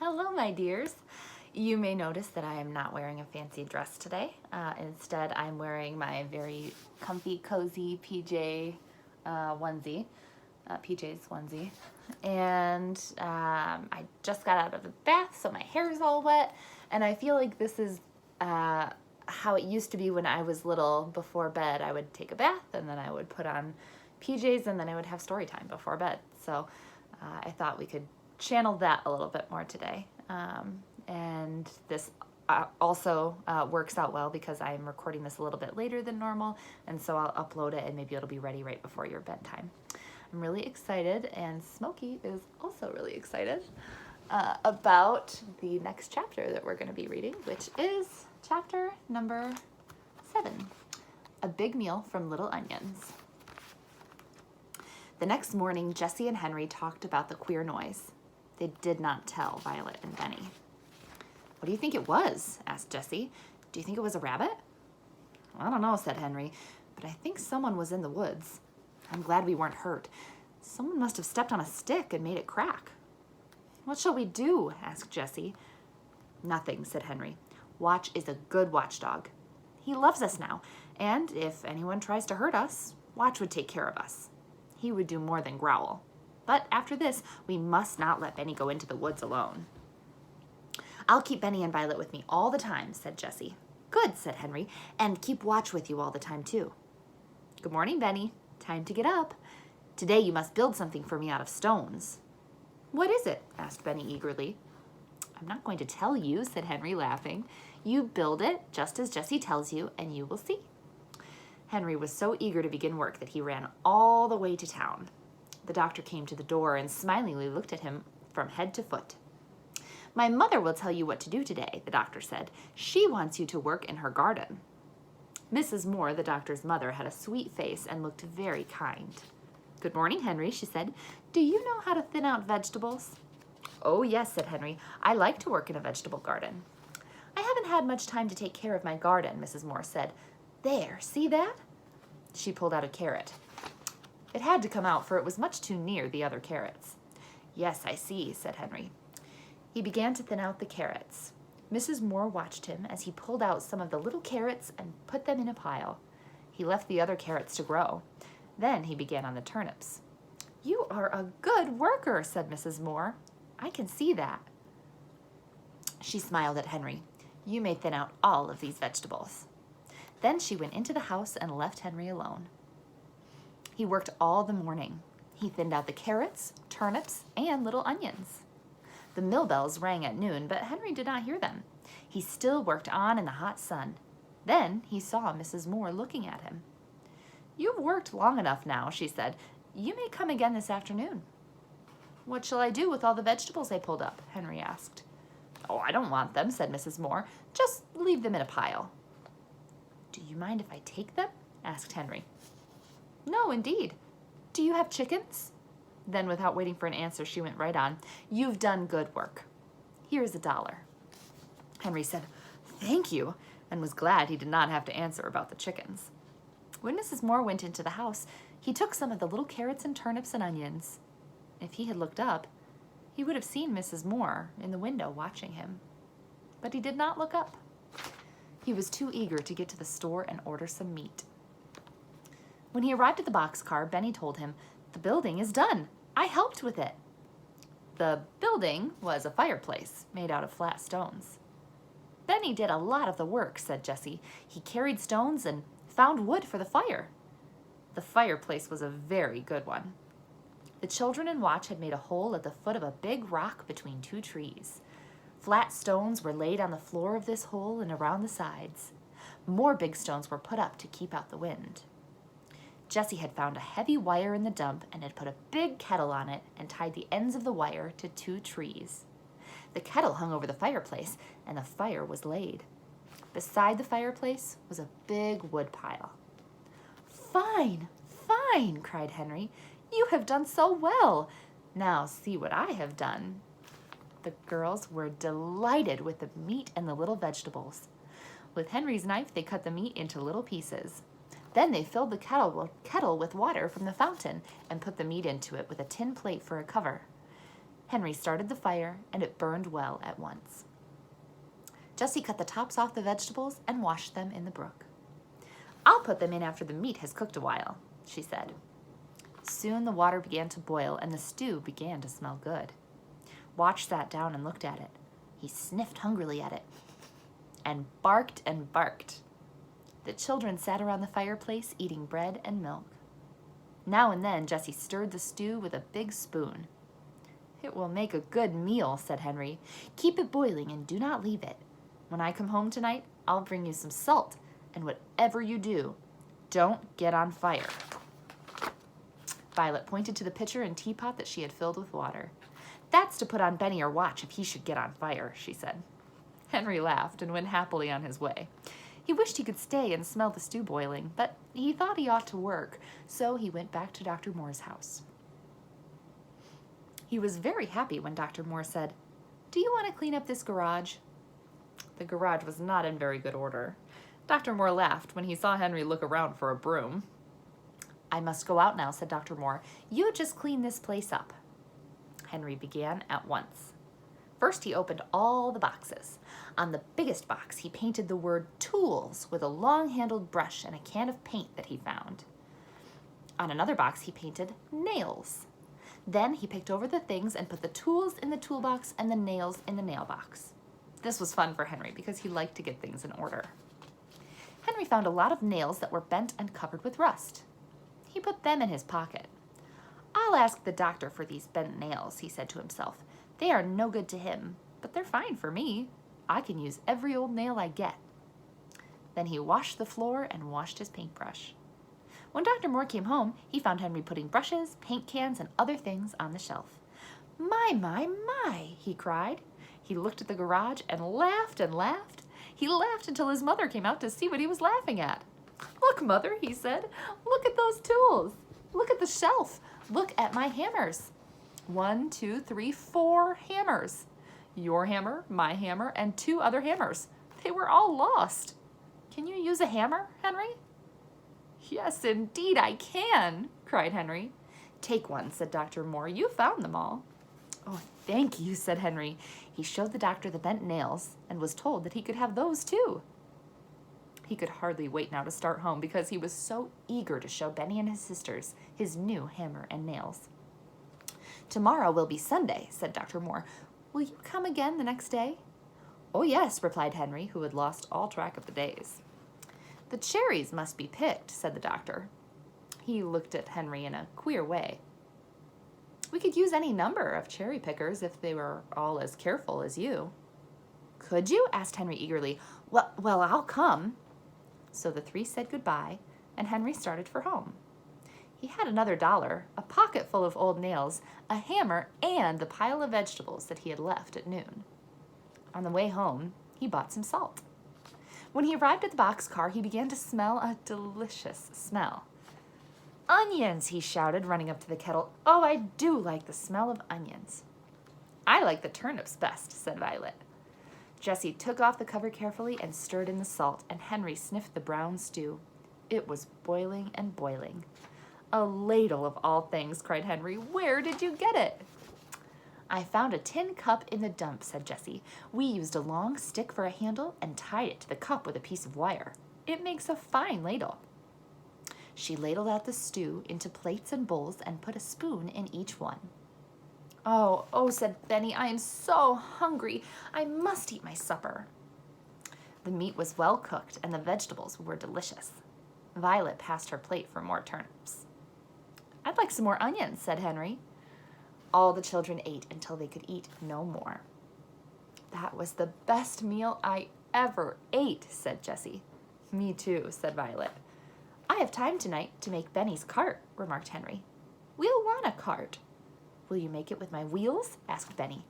Hello, my dears. You may notice that I am not wearing a fancy dress today. Instead, I'm wearing my very comfy, cozy PJs onesie. And I just got out of the bath, so my hair is all wet. And I feel like this is how it used to be when I was little. Before bed, I would take a bath, and then I would put on PJs, and then I would have story time before bed. So I thought we could channel that a little bit more today. And this also works out well because I'm recording this a little bit later than normal, and so I'll upload it and maybe it'll be ready right before your bedtime. I'm really excited, and Smokey is also really excited about the next chapter that we're going to be reading, which is chapter number 7, A Big Meal from Little Onions. The next morning, Jessie and Henry talked about the queer noise. They did not tell Violet and Benny. "What do you think it was?" asked Jessie. "Do you think it was a rabbit?" "I don't know," said Henry, "but I think someone was in the woods. I'm glad we weren't hurt. Someone must have stepped on a stick and made it crack." "What shall we do?" asked Jessie. "Nothing," said Henry. "Watch is a good watchdog. He loves us now, and if anyone tries to hurt us, Watch would take care of us. He would do more than growl. But after this, we must not let Benny go into the woods alone." "I'll keep Benny and Violet with me all the time," said Jessie. "Good," said Henry, "and keep Watch with you all the time, too." "Good morning, Benny. Time to get up. Today you must build something for me out of stones." "What is it?" asked Benny eagerly. "I'm not going to tell you," said Henry, laughing. "You build it just as Jessie tells you, and you will see." Henry was so eager to begin work that he ran all the way to town. The doctor came to the door and smilingly looked at him from head to foot. "My mother will tell you what to do today," the doctor said. "She wants you to work in her garden." Mrs. Moore, the doctor's mother, had a sweet face and looked very kind. "Good morning, Henry," she said. "Do you know how to thin out vegetables?" "Oh, yes," said Henry. "I like to work in a vegetable garden." "I haven't had much time to take care of my garden," Mrs. Moore said. "There, see that?" She pulled out a carrot. It had to come out, for it was much too near the other carrots. "Yes, I see," said Henry. He began to thin out the carrots. Mrs. Moore watched him as he pulled out some of the little carrots and put them in a pile. He left the other carrots to grow. Then he began on the turnips. "You are a good worker," said Mrs. Moore. "I can see that." She smiled at Henry. "You may thin out all of these vegetables." Then she went into the house and left Henry alone. He worked all the morning. He thinned out the carrots, turnips, and little onions. The mill bells rang at noon, but Henry did not hear them. He still worked on in the hot sun. Then he saw Mrs. Moore looking at him. "You've worked long enough now," she said. "You may come again this afternoon." "What shall I do with all the vegetables I pulled up?" Henry asked. "Oh, I don't want them," said Mrs. Moore. "Just leave them in a pile." "Do you mind if I take them?" asked Henry. "No, indeed. Do you have chickens?" Then, without waiting for an answer, she went right on. "You've done good work. Here is $1. Henry said, "Thank you," and was glad he did not have to answer about the chickens. When Mrs. Moore went into the house, he took some of the little carrots and turnips and onions. If he had looked up, he would have seen Mrs. Moore in the window watching him. But he did not look up. He was too eager to get to the store and order some meat. When he arrived at the boxcar, Benny told him, "The building is done. I helped with it." The building was a fireplace made out of flat stones. "Benny did a lot of the work," said Jessie. "He carried stones and found wood for the fire." The fireplace was a very good one. The children and Watch had made a hole at the foot of a big rock between 2 trees. Flat stones were laid on the floor of this hole and around the sides. More big stones were put up to keep out the wind. Jessie had found a heavy wire in the dump and had put a big kettle on it and tied the ends of the wire to 2 trees. The kettle hung over the fireplace, and the fire was laid. Beside the fireplace was a big wood pile. "Fine, fine," cried Henry. "You have done so well. Now see what I have done." The girls were delighted with the meat and the little vegetables. With Henry's knife, they cut the meat into little pieces. Then they filled the kettle with water from the fountain and put the meat into it with a tin plate for a cover. Henry started the fire, and it burned well at once. Jessie cut the tops off the vegetables and washed them in the brook. "I'll put them in after the meat has cooked a while," she said. Soon the water began to boil, and the stew began to smell good. Watch sat down and looked at it. He sniffed hungrily at it and barked and barked. The children sat around the fireplace eating bread and milk. Now and then Jessie stirred the stew with a big spoon. "It will make a good meal," said Henry. "Keep it boiling and do not leave it. When I come home tonight, I'll bring you some salt, and whatever you do, don't get on fire." Violet pointed to the pitcher and teapot that she had filled with water. "That's to put on Benny or watch if he should get on fire," she said. Henry laughed and went happily on his way. He wished he could stay and smell the stew boiling, but he thought he ought to work, so he went back to Dr. Moore's house. He was very happy when Dr. Moore said, "Do you want to clean up this garage?" The garage was not in very good order. Dr. Moore laughed when he saw Henry look around for a broom. "I must go out now," said Dr. Moore. "You just clean this place up." Henry began at once. First, he opened all the boxes. On the biggest box, he painted the word tools with a long-handled brush and a can of paint that he found. On another box, he painted nails. Then he picked over the things and put the tools in the toolbox and the nails in the nail box. This was fun for Henry because he liked to get things in order. Henry found a lot of nails that were bent and covered with rust. He put them in his pocket. "I'll ask the doctor for these bent nails," he said to himself. "They are no good to him, but they're fine for me. I can use every old nail I get." Then he washed the floor and washed his paintbrush. When Dr. Moore came home, he found Henry putting brushes, paint cans, and other things on the shelf. My, he cried. He looked at the garage and laughed and laughed. He laughed until his mother came out to see what he was laughing at. "Look, Mother," he said. "Look at those tools. Look at the shelf. Look at my hammers. 1, 2, 3, 4 hammers. Your hammer, my hammer, and 2 other hammers. They were all lost. Can you use a hammer, Henry?" "Yes, indeed I can," cried Henry. "Take one," said Dr. Moore. "You found them all." "Oh, thank you," said Henry. He showed the doctor the bent nails and was told that he could have those too. He could hardly wait now to start home because he was so eager to show Benny and his sisters his new hammer and nails. "Tomorrow will be Sunday," said Dr. Moore. "Will you come again the next day?" "Oh, yes," replied Henry, who had lost all track of the days. "The cherries must be picked," said the doctor. He looked at Henry in a queer way. "We could use any number of cherry pickers if they were all as careful as you." "Could you?" asked Henry eagerly. Well, I'll come." So the 3 said goodbye, and Henry started for home. He had another $1, a pocket full of old nails, a hammer, and the pile of vegetables that he had left at noon. On the way home, he bought some salt. When he arrived at the boxcar, he began to smell a delicious smell. "Onions!" he shouted, running up to the kettle. "Oh, I do like the smell of onions." "I like the turnips best," said Violet. Jessie took off the cover carefully and stirred in the salt, and Henry sniffed the brown stew. It was boiling and boiling. "A ladle of all things," cried Henry. "Where did you get it?" "I found a tin cup in the dump," said Jessie. "We used a long stick for a handle and tied it to the cup with a piece of wire. It makes a fine ladle." She ladled out the stew into plates and bowls and put a spoon in each one. Oh, said Benny, "I am so hungry. I must eat my supper." The meat was well cooked and the vegetables were delicious. Violet passed her plate for more turnips. "I'd like some more onions," said Henry. All the children ate until they could eat no more. "That was the best meal I ever ate," said Jessie. "Me too," said Violet. "I have time tonight to make Benny's cart," remarked Henry. "We'll want a cart." "Will you make it with my wheels?" asked Benny.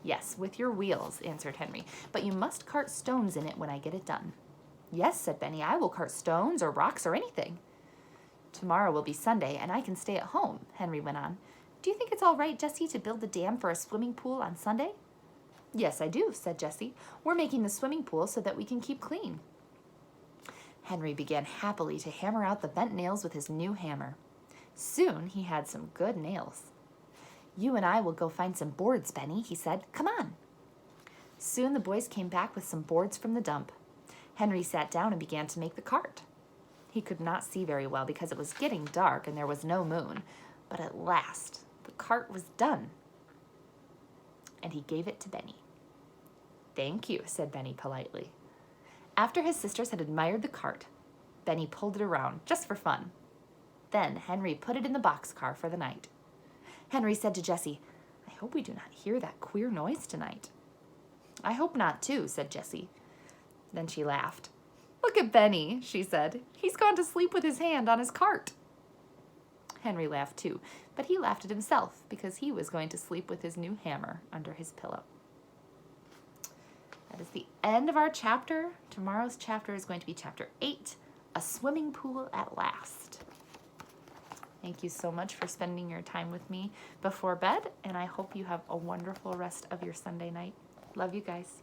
"Yes, with your wheels," answered Henry, "but you must cart stones in it when I get it done." "Yes," said Benny, "I will cart stones or rocks or anything." "Tomorrow will be Sunday, and I can stay at home," Henry went on. "Do you think it's all right, Jessie, to build the dam for a swimming pool on Sunday?" "Yes, I do," said Jessie. "We're making the swimming pool so that we can keep clean." Henry began happily to hammer out the bent nails with his new hammer. Soon he had some good nails. "You and I will go find some boards, Benny," he said. "Come on." Soon the boys came back with some boards from the dump. Henry sat down and began to make the cart. He could not see very well because it was getting dark and there was no moon, but at last the cart was done, and he gave it to Benny. "Thank you," said Benny politely. After his sisters had admired the cart, Benny pulled it around just for fun. Then Henry put it in the boxcar for the night. Henry said to Jessie, "I hope we do not hear that queer noise tonight." "I hope not too," said Jessie. Then she laughed. "Look at Benny," she said. "He's gone to sleep with his hand on his cart." Henry laughed too, but he laughed at himself because he was going to sleep with his new hammer under his pillow. That is the end of our chapter. Tomorrow's chapter is going to be chapter 8, A Swimming Pool at Last. Thank you so much for spending your time with me before bed, and I hope you have a wonderful rest of your Sunday night. Love you guys.